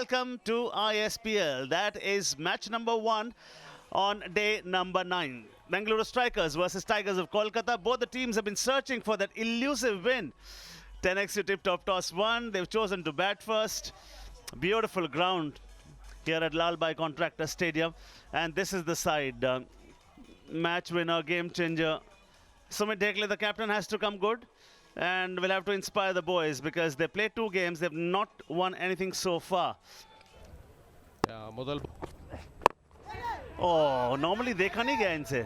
welcome to ISPL. That is match number 1 on day number 9. Bengaluru Strikers versus Tigers of Kolkata. Both the teams have been searching for that elusive win. 10x tip-top toss won. They've chosen to bat first. Beautiful ground here at Lalbhai Contractor Stadium. And this is the side. Match winner, game changer. Sumit Dekle, the captain, has to come good. And we'll have to inspire the boys because they played 2 games. They've not won anything so far. Oh, normally देखा नहीं गया इनसे.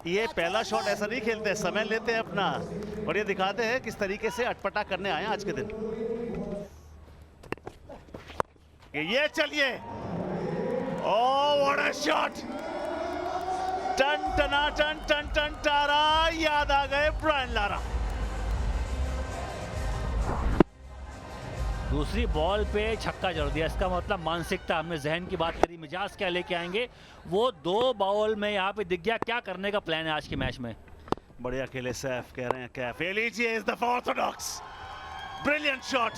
ये पहला shot ऐसा नहीं खेलते, समय लेते हैं अपना और ये दिखाते हैं किस तरीके से अटपटा करने आए आज के दिन. ये चलिए. Oh, what a shot! टन टना टन टन टन टारा. याद आ गए ब्रायन लारा. दूसरी बॉल पे छक्का जड़ दिया. इसका मतलब मानसिकता, हमने जहन की बात करी, मिजाज क्या लेके आएंगे, वो 2 बॉल में यहाँ पे दिख गया. क्या करने का प्लान है आज के मैच में. बढ़िया खेले सैफ, कह रहे हैं कैफ. एलिजिए is the orthodox. Brilliant shot.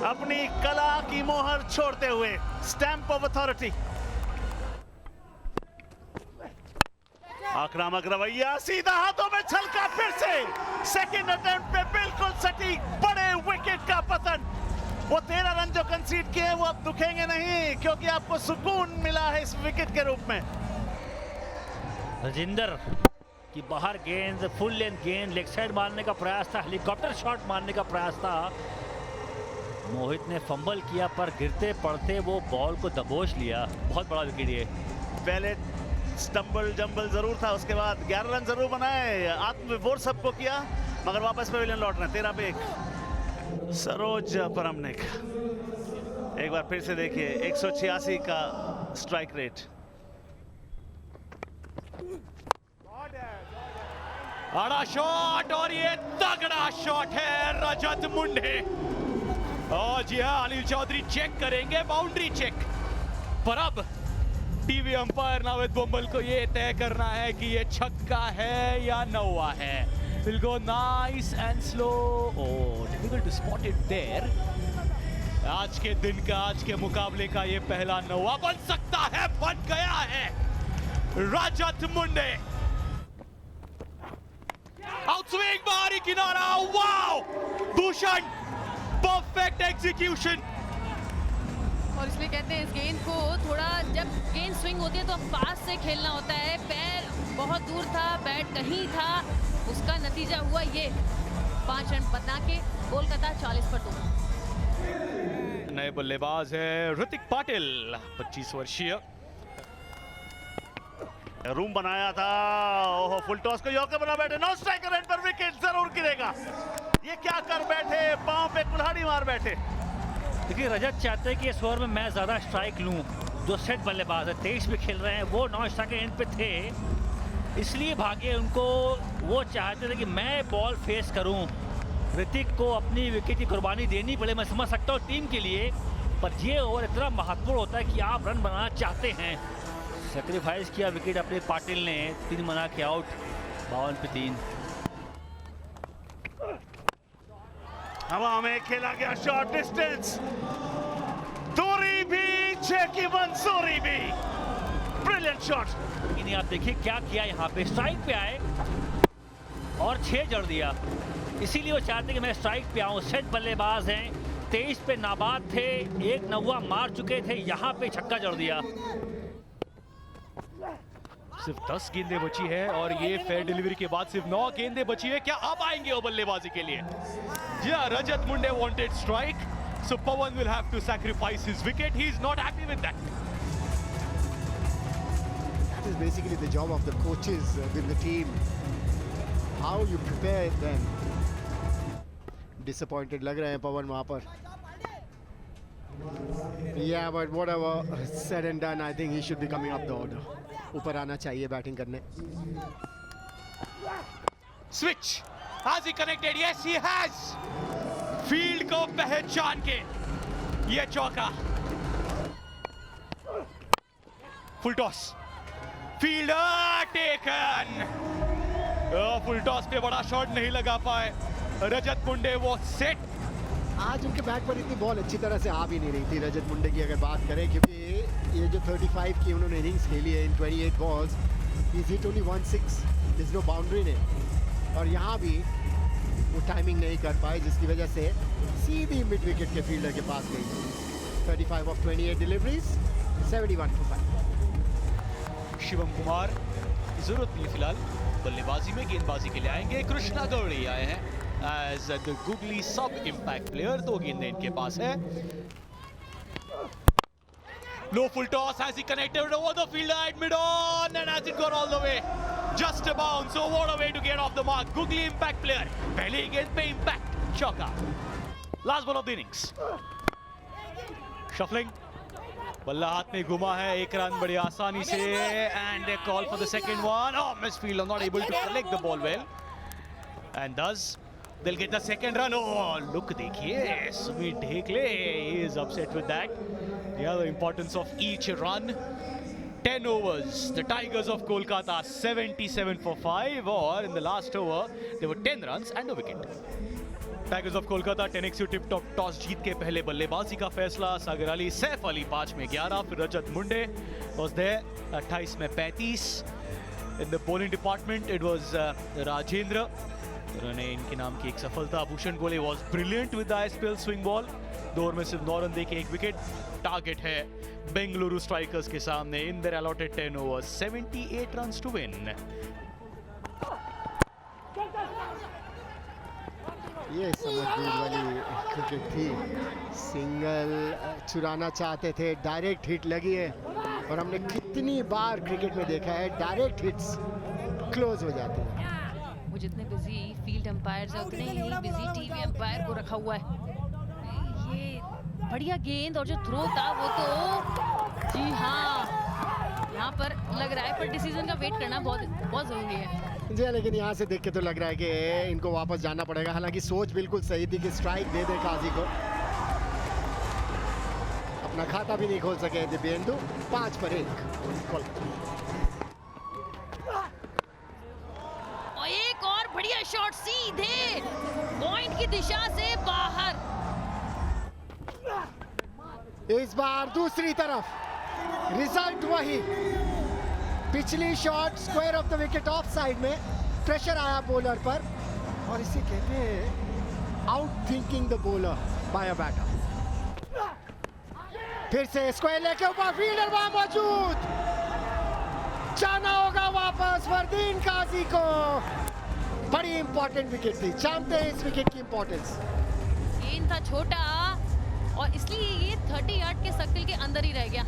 अपनी कला की मोहर छोड़ते हुए स्टैंप ऑफ अथॉरिटी. आक्रामक रवैया, सीधा हाथों में छलका. फिर से सेकंड अटेम्प्ट पे बिल्कुल सटीक. बड़े विकेट का पतन. वो 13 रन जो कंसीड किए वो अब दुखेंगे नहीं क्योंकि आपको सुकून मिला है इस विकेट के रूप में. राजेंद्र की बाहर गेंद, फुल लेंथ गेंद, लेग साइड मारने का प्रयास था, हेलीकॉप्टर शॉट मारने का प्रयास था. मोहित ने फंबल किया पर गिरते पड़ते वो बॉल को दबोच लिया. बहुत बड़ा विकेट ये. पहले स्टंबल जंबल जरूर था, उसके बाद 11 रन जरूर बनाए, आत्मविभोर सबको किया, मगर वापस पवेलियन लौट रहे हैं. 13 पे 1. सरोज परमनिक एक बार फिर से देखिए. 186 का स्ट्राइक रेट. बड़ा शॉट और ये तगड़ा शॉट है रजत मुंडे. और जी हाँ, अनिल चौधरी चेक करेंगे, बाउंड्री चेक. पर अब टीवी अंपायर नावेद बोम्बल को ये तय करना है कि ये छक्का है या नौवा है. Will go nice and slow. Oh, difficult to spot it there. आज के दिन का, आज के मुकाबले का ये पहला नौवा बन सकता है, बन गया है. रजत मुंडे. आउटस्विंग, बाहरी किनारा. Wow, Bhushan, perfect execution. और इसलिए कहते हैं इस गेंद को थोड़ा, जब गेंद स्विंग होती है तो पास से खेलना होता है. पैर बहुत दूर था, बैट कहीं था, उसका नतीजा हुआ ये. 5 रन बना के कोलकाता 40 पर 2. नए बल्लेबाज है ऋतिक पाटिल, 25 वर्षीय. रूम बनाया था. ओहो, फुल टॉस को यॉर्कर बना बैठे. नॉन स्ट्राइकर एंड पर विकेट जरूर गिरेगा. ये क्या कर बैठे, पांव पे कुल्हाड़ी मार बैठे. देखिए, रजत चाहते हैं कि इस ओवर में मैं ज्यादा स्ट्राइक लूं. जो सेट बल्लेबाज है 23 भी खेल रहे हैं, वो नॉन स्ट्राइकर एंड पे थे, इसलिए भागे. उनको वो चाहते थे कि मैं बॉल फेस करूं, ऋतिक को अपनी विकेट की कुर्बानी देनी पड़े. मैं समझ सकता हूं टीम के लिए, पर ये ओवर इतना महत्वपूर्ण होता है कि आप रन बनाना चाहते हैं. सेक्रीफाइस किया विकेट अपने पाटिल ने. 3 बना के आउट. 52 पे 3. हवा में खेला गया शॉट. डिस्टेंस, दूरी भी, 6 की मंजूरी भी. Brilliant shot. लेकिन आप देखिए क्या किया, यहाँ पे स्ट्राइक पे आए और 6 जड़ दिया. इसीलिए वो चाहते कि मैं स्ट्राइक पे आऊं. सेट बल्लेबाज हैं, 23 पे नाबाद थे, 1 नौवा मार चुके थे, यहाँ पे छक्का जड़ दिया. सिर्फ 10 गेंदें बची है और ये फेयर डिलीवरी के बाद सिर्फ 9 गेंदें बची है. क्या अब आएंगे वो बल्लेबाजी के लिए. जी हाँ, Rajat Munde wanted strike, so Pawan will have to sacrifice his wicket. He is not happy with that. That is basically the job of the coaches with the team. How you prepare them. Disappointed लग रहे हैं पवन वहाँ पर. Yeah, but whatever said and done, I think he should be coming up the order. ऊपर आना चाहिए batting करने. Switch. Has he connected? Yes, he has. Field को पहचान के ये चौका. Full toss. Fielder taken. Full toss पे बड़ा शॉट नहीं लगा पाए रजत मुंडे. वो सेट आज उनके बैट पर इतनी बॉल अच्छी तरह से आ भी नहीं रही थी रजत मुंडे की अगर बात करें, क्योंकि ये जो 35 की उन्होंने इनिंग्स खेली है in 28 balls, is hit only 1-6, is no boundary ने, और यहाँ भी वो टाइमिंग नहीं कर पाए जिसकी वजह से सीधी मिड विकेट के फील्डर के पास गई। 35 of 28 deliveries, 71 for 5। Shivam Kumar की जरूरत नहीं फिलहाल बल्लेबाजी में, गेंदबाजी के लिए आएंगे कृष्णा गौड़ी आए हैं as the googly sub impact player. 2 गेंदें इनके पास है। Low full toss as he connected over the fielder at mid on and as it got all the way just a bounce, so what a way to get off the mark. Googly impact player, पहले ही गेंद पे impact चौका। Last ball of the innings, shuffling, बल्ला हाथ में घुमा है, 1 run बड़ी आसानी से and a call for the second one. Oh, miss fielder not able to collect the ball well and thus they'll get the second run. Oh, look, देखिए Sumit Dhekle, he is upset with that. Yeah, the importance of each run. 10 overs, the Tigers of Kolkata 77 for 5, और in the last over there were 10 runs and no wicket. Tigers of Kolkata 10x tip top toss जीत के पहले बल्लेबाजी का फैसला। सागर अली, सैफ अली 5 में 11, फिर रजत मुंडे was there 28 में 35। In the bowling department it was Rajendra, उन्होंने इनके नाम की एक सफलता। भूषण गोले was brilliant with the ISPL swing ball, 2 over में सिर्फ 9 रन देके 1 विकेट। टारगेट है बेंगलुरु स्ट्राइकर्स के सामने in their allotted 10 overs, 78 runs to win। ये समझदारी वाली क्रिकेट थी, सिंगल चुराना चाहते थे, डायरेक्ट हिट लगी है, और हमने कितनी बार क्रिकेट में देखा है डायरेक्ट हिट्स क्लोज हो जाते हैं। वो जितने बिजी फील्ड एम्पायर्स है उतने ही बिजी टीवी एम्पायर को रखा हुआ है। ये बढ़िया गेंद और जो थ्रो था वो तो जी हाँ, यहाँ पर लग रहा है पर डिसीजन का वेट करना बहुत जरूरी है जी, लेकिन यहाँ से देख के तो लग रहा है कि इनको वापस जाना पड़ेगा। हालांकि सोच बिल्कुल सही थी कि स्ट्राइक दे दे काजी को, अपना खाता भी नहीं खोल सके दिव्येंदु। 5 पर 1। और एक और बढ़िया शॉट सीधे पॉइंट की दिशा से बाहर। इस बार दूसरी तरफ रिजल्ट वही, पिछली shot square off the wicket off side में, प्रेशर आया बॉलर पर, और इसे कहते हैं out thinking the bowler by a batter. फिर से स्क्वायर लेके ऊपर, फील्डर वहां मौजूद, जाना होगा वापस फरदीन काजी को। बड़ी इंपॉर्टेंट विकेट थी, जानते हैं इस विकेट की इंपॉर्टेंस। गेंद था छोटा और इसलिए ये 30 यार्ड के सर्कल के अंदर ही रह गया,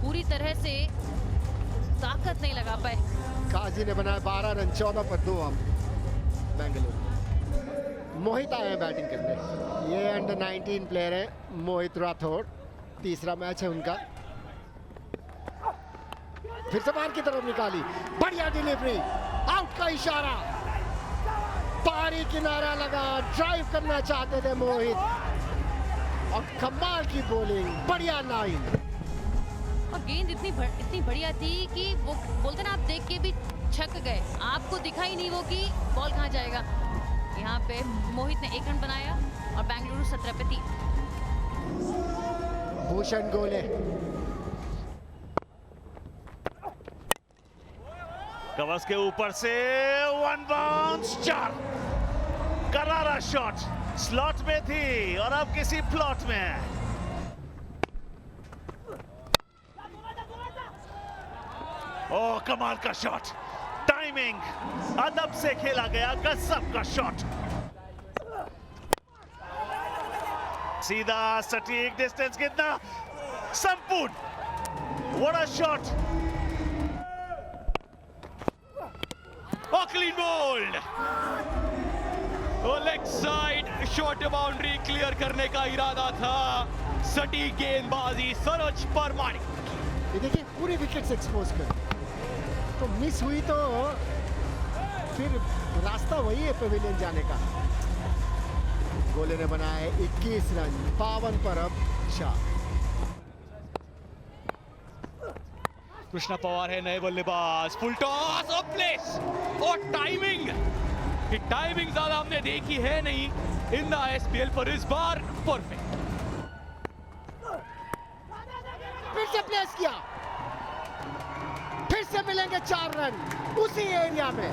पूरी तरह से ताकत नहीं लगा पाए। काजी ने बनाया 12 रन, 14 पर 2 अब बेंगलुरु। मोहित आए हैं बैटिंग करने, ये अंडर 19 प्लेयर है मोहित राठौड़, तीसरा मैच है उनका। फिर से बाहर की तरफ निकाली, बढ़िया डिलीवरी, आउट का इशारा, पारी किनारा लगा, ड्राइव करना चाहते थे मोहित, और कमाल की बॉलिंग, बढ़िया लाइन। और गेंद इतनी बढ़िया थी कि वो बोलते ना, आप देख के भी छक गए, आपको दिखा ही नहीं वो कि बॉल कहाँ जाएगा। यहाँ पे मोहित ने 1 रन बनाया और बेंगलुरु 17 पे 3। भूषण गोले, कवर्स के ऊपर से 1 बाउंस 4, करारा शॉट, स्लॉट में थी और अब किसी प्लॉट में। ओह, कमाल का शॉट, टाइमिंग, अदब से खेला गया गजब का शॉट, सीधा सटीक, डिस्टेंस कितना संपूर्ण, what a shot. Oh, clean bowled. Leg side short boundary clear करने का इरादा था, सटीक गेंदबाजी सरोज परमाणिक। ये देखिए पूरी विकेट्स एक्सपोज कर, तो मिस हुई तो फिर रास्ता वही है पवेलियन जाने का। गोले ने बनाए 21 रन, 52 पर अब 4। कृष्णा पवार है नए बल्लेबाज, फुल टॉस ऑफ प्लेस और टाइमिंग कि टाइमिंग ज्यादा हमने देखी है नहीं इन द आईएसपीएल, पर इस बार परफेक्ट। फिर से प्लेस किया, फिर से मिलेंगे 4 रन उसी एरिया में।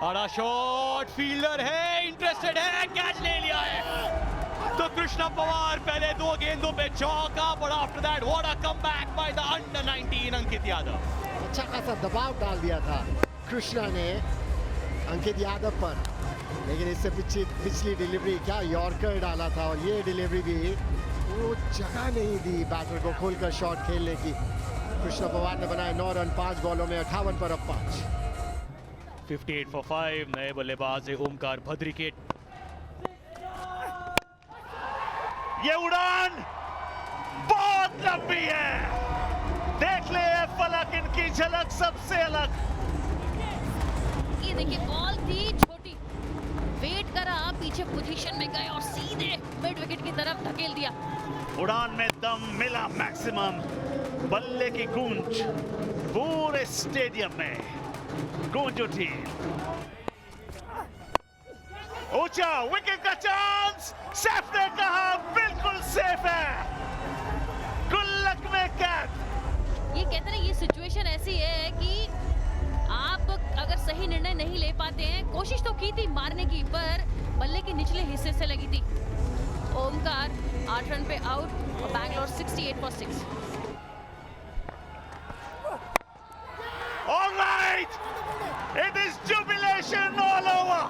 बड़ा शॉट, फील्डर है, इंटरेस्टेड है, कैच ले लिया है। तो कृष्णा पवार पहले 2 गेंदों पे चौका, but after that what a comeback by the under 19 Ankit Yadav. अच्छा खासा दबाव डाल दिया था कृष्णा ने अंकित यादव पर, लेकिन इससे पिछली डिलीवरी क्या यॉर्कर डाला था, और ये डिलीवरी भी वो जगह नहीं दी बैटर को खोलकर शॉट खेलने की। कृष्णा पवार ने बनाए 9 रन 5 बॉलों में 58 पर अब 5। 58 for 5 नए बल्लेबाज है ओमकार भद्रिकेट। ये उड़ान बहुत लंबी है, देख ले ये फलक, इनकी झलक सबसे अलग। ये देखिए बॉल थी छोटी, वेट करा, पीछे पोजीशन में गए और सीधे मिड विकेट की तरफ धकेल दिया। उड़ान में दम मिला मैक्सिमम, बल्ले की गूंज पूरे स्टेडियम में गूंज उठी। ऊंचा विकेट का चांस, सैफ ने कहा बिल्कुल सेफ है, गुल्लक में कैच। ये कहते हैं ये सिचुएशन ऐसी है कि आप अगर सही निर्णय नहीं ले पाते हैं, कोशिश तो की थी मारने की, पर बल्ले के निचले हिस्से से लगी थी। ओमकार 8 रन पे आउट और Bangalore 68 for 6। All right, it is jubilation all over.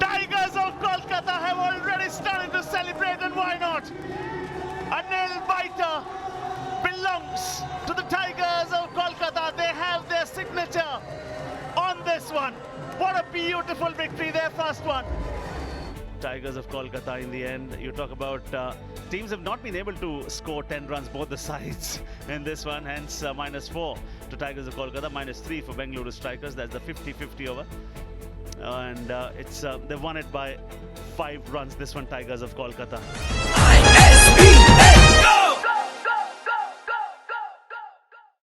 Tigers of Kolkata have already started to celebrate, and why not? A nail biter belongs to the Tigers of Kolkata. They have their signature on this one. What a beautiful victory, their first one. Tigers of Kolkata in the end. You talk about teams have not been able to score 10 runs both the sides in this one, hence -4 to Tigers of Kolkata, -3 for Bengaluru Strikers. That's the 50-50 over, and they won it by 5 runs. This one, Tigers of Kolkata.